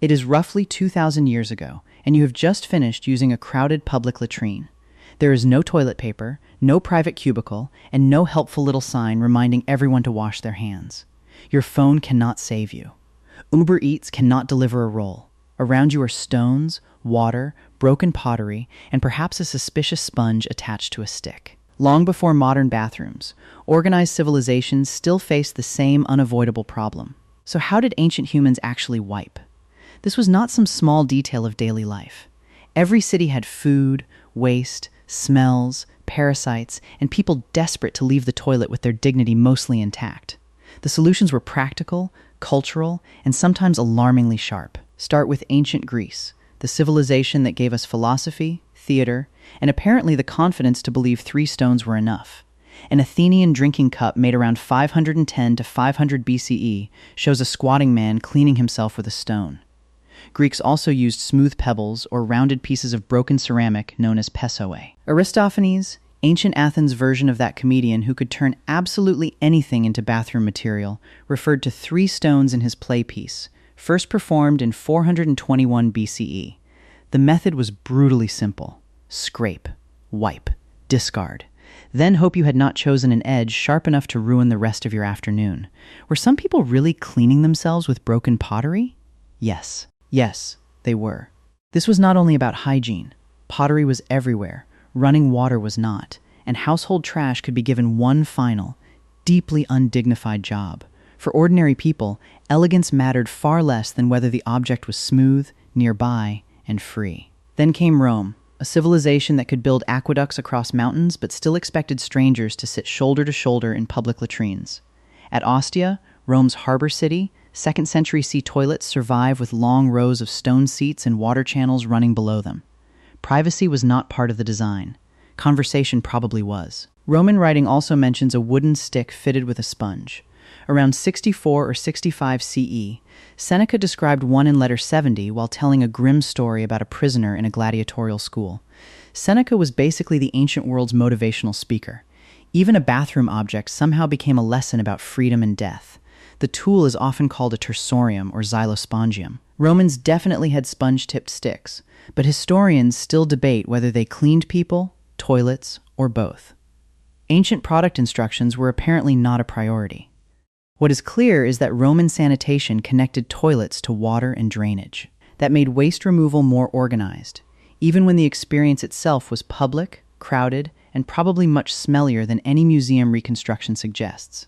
It is roughly 2,000 years ago, and you have just finished using a crowded public latrine. There is no toilet paper, no private cubicle, and no helpful little sign reminding everyone to wash their hands. Your phone cannot save you. Uber Eats cannot deliver a roll. Around you are stones, water, broken pottery, and perhaps a suspicious sponge attached to a stick. Long before modern bathrooms, organized civilizations still faced the same unavoidable problem. So how did ancient humans actually wipe? This was not some small detail of daily life. Every city had food, waste, smells, parasites, and people desperate to leave the toilet with their dignity mostly intact. The solutions were practical, cultural, and sometimes alarmingly sharp. Start with ancient Greece, the civilization that gave us philosophy, theater, and apparently the confidence to believe 3 stones were enough. An Athenian drinking cup made around 510 to 500 BCE shows a squatting man cleaning himself with a stone. Greeks also used smooth pebbles or rounded pieces of broken ceramic known as Pessoi. Aristophanes, ancient Athens' version of that comedian who could turn absolutely anything into bathroom material, referred to 3 stones in his play piece, first performed in 421 BCE. The method was brutally simple. Scrape, wipe, discard. Then hope you had not chosen an edge sharp enough to ruin the rest of your afternoon. Were some people really cleaning themselves with broken pottery? Yes, they were. This was not only about hygiene. Pottery was everywhere. Running water was not, and household trash could be given one final, deeply undignified job. For ordinary people, elegance mattered far less than whether the object was smooth, nearby, and free. Then came Rome, a civilization that could build aqueducts across mountains but still expected strangers to sit shoulder to shoulder in public latrines. At Ostia, Rome's harbor city, 2nd century CE toilets survive with long rows of stone seats and water channels running below them. Privacy was not part of the design. Conversation probably was. Roman writing also mentions a wooden stick fitted with a sponge. Around 64 or 65 CE, Seneca described one in letter 70 while telling a grim story about a prisoner in a gladiatorial school. Seneca was basically the ancient world's motivational speaker. Even a bathroom object somehow became a lesson about freedom and death. The tool is often called a tersorium or xylospongium. Romans definitely had sponge-tipped sticks, but historians still debate whether they cleaned people, toilets, or both. Ancient product instructions were apparently not a priority. What is clear is that Roman sanitation connected toilets to water and drainage. That made waste removal more organized, even when the experience itself was public, crowded, and probably much smellier than any museum reconstruction suggests.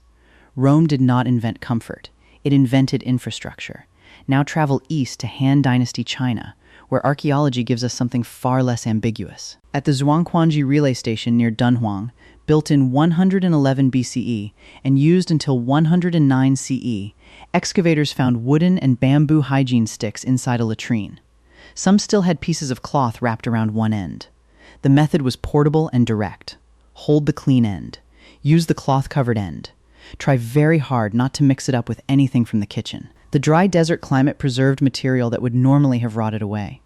Rome did not invent comfort. It invented infrastructure. Now travel east to Han Dynasty China, where archaeology gives us something far less ambiguous. At the Zhuangquanji relay station near Dunhuang, built in 111 BCE and used until 109 CE, excavators found wooden and bamboo hygiene sticks inside a latrine. Some still had pieces of cloth wrapped around one end. The method was portable and direct. Hold the clean end. Use the cloth-covered end. Try very hard not to mix it up with anything from the kitchen. The dry desert climate preserved material that would normally have rotted away.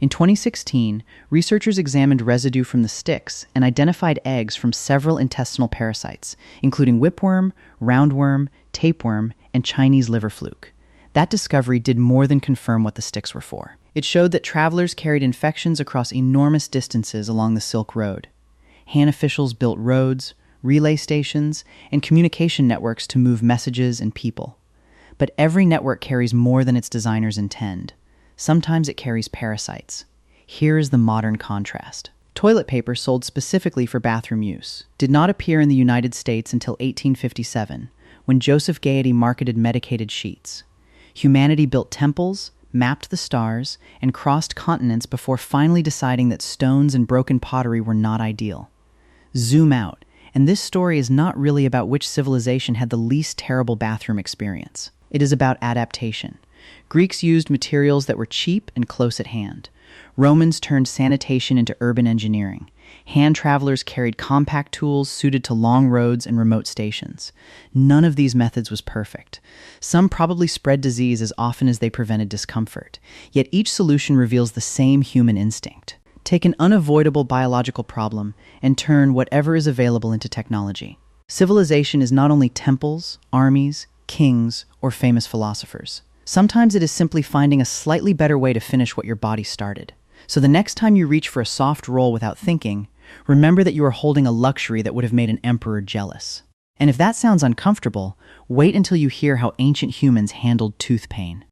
In 2016, researchers examined residue from the sticks and identified eggs from several intestinal parasites, including whipworm, roundworm, tapeworm, and Chinese liver fluke. That discovery did more than confirm what the sticks were for. It showed that travelers carried infections across enormous distances along the Silk Road. Han officials built roads, relay stations, and communication networks to move messages and people. But every network carries more than its designers intend. Sometimes it carries parasites. Here is the modern contrast. Toilet paper sold specifically for bathroom use did not appear in the United States until 1857, when Joseph Gaiety marketed medicated sheets. Humanity built temples, mapped the stars, and crossed continents before finally deciding that stones and broken pottery were not ideal. Zoom out, and this story is not really about which civilization had the least terrible bathroom experience. It is about adaptation. Greeks used materials that were cheap and close at hand. Romans turned sanitation into urban engineering. Hand travelers carried compact tools suited to long roads and remote stations. None of these methods was perfect. Some probably spread disease as often as they prevented discomfort. Yet each solution reveals the same human instinct. Take an unavoidable biological problem and turn whatever is available into technology. Civilization is not only temples, armies, kings, or famous philosophers. Sometimes it is simply finding a slightly better way to finish what your body started. So the next time you reach for a soft roll without thinking, remember that you are holding a luxury that would have made an emperor jealous. And if that sounds uncomfortable, wait until you hear how ancient humans handled tooth pain.